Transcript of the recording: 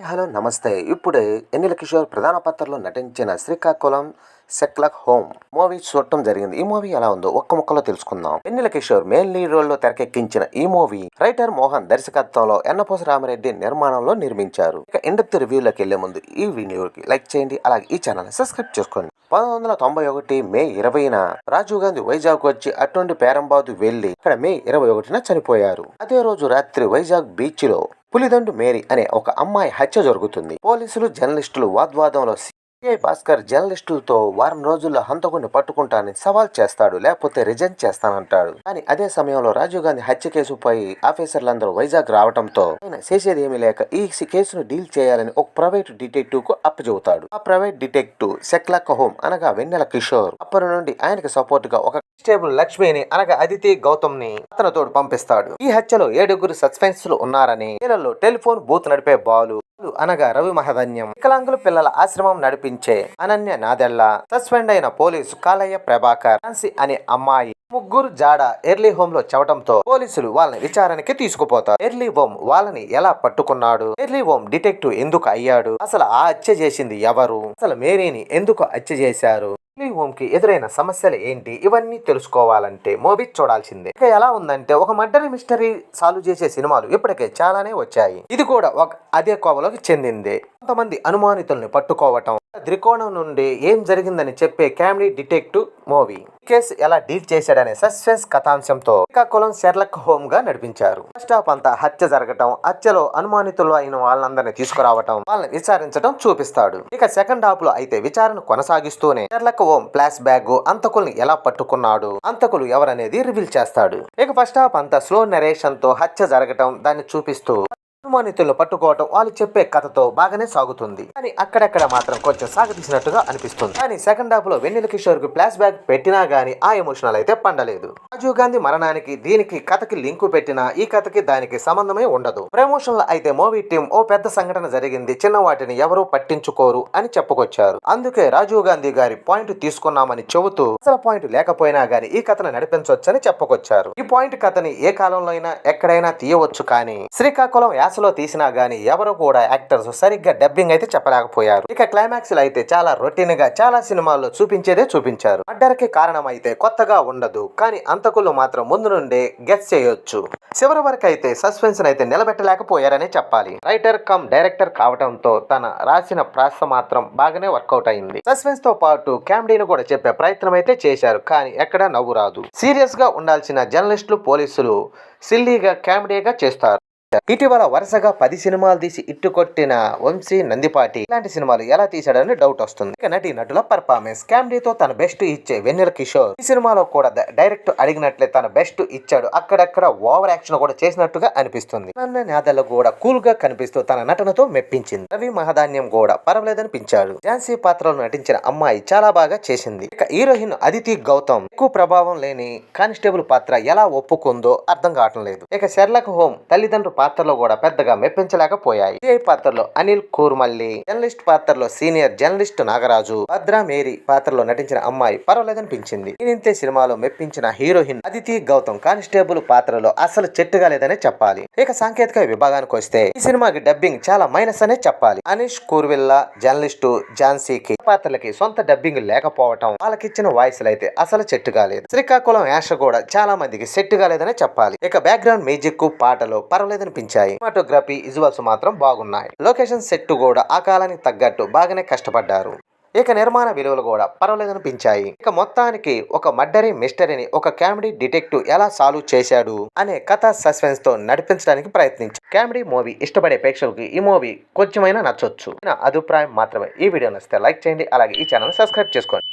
Hello నమస్తే. ఇప్పుడే ఎన్నిల కిషోర్ ప్రధాన పాత్రలో నటించిన 'శ్రీకాకుళం సెక్లక్ హోమ్' మూవీ చూడటం జరిగింది. ఈ మూవీ ఎలా ఉందో ఒక్క ముక్కలో తెలుసుకుందాం. ఎన్నిల కిషోర్ మెయిన్ లీడ్ రోల్ లో తెరకెక్కించిన ఈ మూవీ రైటర్ మోహన్ దర్శకత్వంలో ఎన్నపోస రామిరెడ్డి నిర్మాణంలో నిర్మించారు. ఇక ఇండెప్త్ రివ్యూలోకి వెళ్లే ముందు ఈ వీడియోకి లైక్ చేయండి, అలాగే ఈ ఛానల్ సబ్స్క్రైబ్ చేసుకోండి. 1991 మే 20న రాజీవ్ గాంధీ వైజాగ్ వచ్చి అటువంటి పేరంబాదు వెళ్లి ఇక్కడ మే 21న చనిపోయారు. అదే రోజు రాత్రి వైజాగ్ బీచ్ లో పులిదండు మేరీ అనే ఒక అమ్మాయి హత్య జరుగుతుంది. పోలీసులు జర్నలిస్టులు వాగ్వాదంలో సిఐ భాస్కర్ జర్నలిస్టులతో వారం రోజుల్లో హంతకుడిని పట్టుకుంటానని సవాల్ చేస్తాడు, లేకపోతే రిజైన్ చేస్తానంటాడు. కానీ అదే సమయంలో రాజీవ్ గాంధీ హత్య కేసుపై ఆఫీసర్లందరూ వైజాగ్ రావడంతో ఆయన చేసేది ఏమీ లేక ఈ కేసును డీల్ చేయాలని ఒక ప్రైవేట్ డిటెక్టివ్ కు అప్పచెబుతాడు. ఆ ప్రైవేట్ డిటెక్టివ్ సెక్లక్ హోమ్ అనగా వెన్నెల కిషోర్. అప్పటి నుండి ఆయనకి సపోర్ట్ గా ఒక కానిస్టేబుల్ లక్ష్మిని అనగా అదితి గౌతమ్ ని అతనితో పంపిస్తాడు. ఈ హత్యలో 7 సస్పెన్స్ లు ఉన్నారని, వీళ్ళలో టెలిఫోన్ బూత్ నడిపే బాలు అనగా రవి మహధన్యం, వికలాంగుల పిల్లల ఆశ్రమం నడిపించే అనన్య నాదెళ్ల, సస్పెండ్ అయిన పోలీసు కాలయ్య ప్రభాకర్, ఝాన్సీ అనే అమ్మాయి ముగ్గురు జాడ ఎర్లీ హోమ్ లో చెవటంతో పోలీసులు వాళ్ళని విచారణకి తీసుకుపోతారు. ఎర్లీ హోమ్ వాళ్ళని ఎలా పట్టుకున్నాడు, ఎర్లీ హోమ్ డిటెక్టివ్ ఎందుకు అయ్యాడు, అసలు ఆ హత్య చేసింది ఎవరు, అసలు మేరీని ఎందుకు హత్య చేశారు, ఎర్లీ హోమ్ కి ఎదురైన సమస్యలు ఏంటి, ఇవన్నీ తెలుసుకోవాలంటే మూవీ చూడాల్సిందే. ఇక ఎలా ఉందంటే ఒక మర్డర్ మిస్టరీ సాల్వ్ చేసే సినిమాలు ఇప్పటికే చాలానే వచ్చాయి. ఇది కూడా ఒక అదే కోవలోకి చెందిందే. కొంతమంది అనుమానితుల్ని పట్టుకోవటం, త్రికోణం నుండి ఏం జరిగిందని చెప్పే కామెడీ డిటెక్టివ్ మూవీ. కేసు ఎలా డీల్ చేశాడనే సస్పెన్స్ కథాంశంతో శ్రీకాకుళం సెక్లక్ హోమ్ గా నడిపించారు. ఫస్ట్ హాఫ్ అంతా హత్య జరగటం, హత్యలో అనుమానితులు అయిన వాళ్ళందరినీ తీసుకురావటం, వాళ్ళని విచారించడం చూపిస్తాడు. ఇక సెకండ్ హాఫ్ లో అయితే విచారణ కొనసాగిస్తూనే సెక్లక్ హోమ్ ఫ్లాష్ బ్యాక్ అంతకుల్ని ఎలా పట్టుకున్నాడు, అంతకులు ఎవరనేది రివీల్ చేస్తాడు. ఇక ఫస్ట్ హాఫ్ అంతా స్లో నరేషన్ తో హత్య జరగటం, దాన్ని చూపిస్తూ అనుమానితులను పట్టుకోవటం వాళ్ళు చెప్పే కథతో బాగానే సాగుతుంది. కానీ అక్కడక్కడ మాత్రం కొంచెం సాగతీసినట్టుగా అనిపిస్తుంది. కానీ సెకండ్ హాఫ్ లో వెన్నెల కిషోర్ కు ఫ్లాష్ బ్యాక్ పెట్టినా గానీ ఆ ఎమోషనల్ అయితే పండలేదు. రాజీవ్ గాంధీ మరణానికి దీనికి కథకి లింకు పెట్టినా ఈ కథకి దానికి సంబంధమే ఉండదు. ప్రమోషన్ లో అయితే మూవీ టీం ఓ పెద్ద సంఘటన జరిగింది, చిన్న వాటిని ఎవరూ పట్టించుకోరు అని చెప్పుకొచ్చారు. అందుకే రాజీవ్ గాంధీ గారి పాయింట్ తీసుకున్నామని చెబుతూ అసలు పాయింట్ లేకపోయినా గానీ ఈ కథను నడిపించవచ్చని చెప్పుకొచ్చారు. ఈ పాయింట్ కథని ఏ కాలంలో అయినా ఎక్కడైనా తీయవచ్చు, కానీ శ్రీకాకుళం లో తీసినా గానీ ఎవరు కూడా యాక్టర్స్ సరిగ్గా డబ్బింగ్ అయితే చెప్పలేకపోయారు. ఇక క్లైమాక్స్ లో అయితే చాలా రొటీన్ గా చాలా సినిమాల్లో చూపించేదే చూపించారు. మర్డర్ కి కారణం అయితే కొత్తగా ఉండదు, కానీ అంతకులు మాత్రం ముందు నుండే గెస్ చేయొచ్చు. చివరి వరకు అయితే సస్పెన్స్ అయితే నిలబెట్టలేకపోయారనే చెప్పాలి. రైటర్ కమ్ డైరెక్టర్ కావడంతో తన రాసిన ప్రాస మాత్రం బాగానే వర్కౌట్ అయింది. సస్పెన్స్ తో పాటు కామెడీని కూడా చెప్పే ప్రయత్నం అయితే చేశారు, కానీ ఎక్కడా నవ్వు రాదు. సీరియస్ గా ఉండాల్సిన జర్నలిస్టులు పోలీసులు సిల్లీగా కామెడీగా చేస్తారు. ఇటీవల వరుసగా 10 సినిమాలు తీసి ఇట్టుకొట్టిన వంశీ నందిపాటి ఇలాంటి సినిమాలు ఎలా తీశాడని డౌట్ వస్తుంది. ఇక నటి నటుల పర్ఫార్మెన్స్ కామెడీతో తన బెస్ట్ ఇచ్చే వెన్నెల కిషోర్ ఈ సినిమాలో కూడా డైరెక్ట్ అడిగినట్లే తన బెస్ట్ ఇచ్చాడు. అక్కడక్కడ ఓవర్ యాక్షన్ కూడా చేసినట్టుగా అనిపిస్తుంది. అన్న నేతలు కూడా కూల్ గా కనిపిస్తూ తన నటనతో మెప్పించింది. రవి మహధాన్యం కూడా పర్వాలేదనిపించాడు. ఝాన్సీ పాత్రలో నటించిన అమ్మాయి చాలా బాగా చేసింది. ఇక హీరోయిన్ అదితి గౌతమ్ ఎక్కువ ప్రభావం లేని కానిస్టేబుల్ పాత్ర ఎలా ఒప్పుకుందో అర్థం కావటం లేదు. ఇక సెక్లక్ హోమ్ తల్లిదండ్రులు పాత్రలో కూడా పెద్దగా మెప్పించలేకపోయాయి. సిఐ పాత్రలో అనిల్ కూర్మల్లి, జర్నలిస్ట్ పాత్రలో senior journalist Nagaraju, Bhadra Mary పాత్రలో నటించిన అమ్మాయి పర్వాలేదనిపించింది. ఇంతే సినిమాలో మెప్పించిన హీరోయిన్ అదితి గౌతమ్ కానిస్టేబుల్ పాత్రలో అసలు చెట్టుగా లేదనే చెప్పాలి. ఇక సాంకేతిక విభాగానికి వస్తే ఈ సినిమాకి డబ్బింగ్ చాలా మైనస్ అనే చెప్పాలి. అనీష్ కూర్విల్లా జర్నలిస్టు ఝాన్సీకి పాత్రలకి సొంత డబ్బింగ్ లేకపోవటం, వాళ్ళకిచ్చిన వాయిస్లు అయితే అసలు చెట్టు కాలేదు. శ్రీకాకుళం యాష కూడా చాలా మందికి సెట్ కాలేదనే చెప్పాలి. ఇక బ్యాక్గ్రౌండ్ మ్యూజిక్ పాటలు పర్వాలేదనిపించాయి. సినిమాటోగ్రఫీ విజువల్స్ మాత్రం బాగున్నాయి. లొకేషన్ సెట్ కూడా ఆ కాలానికి తగ్గట్టు బాగానే కష్టపడ్డారు. ఇక నిర్మాణ విలువలు కూడా పర్వాలేదనిపించాయి. ఇక మొత్తానికి ఒక మర్డరీ మిస్టరీని ఒక కామెడీ డిటెక్టివ్ ఎలా సాల్వ్ చేశాడు అనే కథ సస్పెన్స్ తో నడిపించడానికి ప్రయత్నించారు. కామెడీ మూవీ ఇష్టపడే ప్రేక్షకులకు ఈ మూవీ కొంచెమైనా నచ్చొచ్చు. నా అభిప్రాయం మాత్రమే. ఈ వీడియో నచ్చితే లైక్ చేయండి, అలాగే ఈ ఛానల్ సబ్స్క్రైబ్ చేసుకోండి.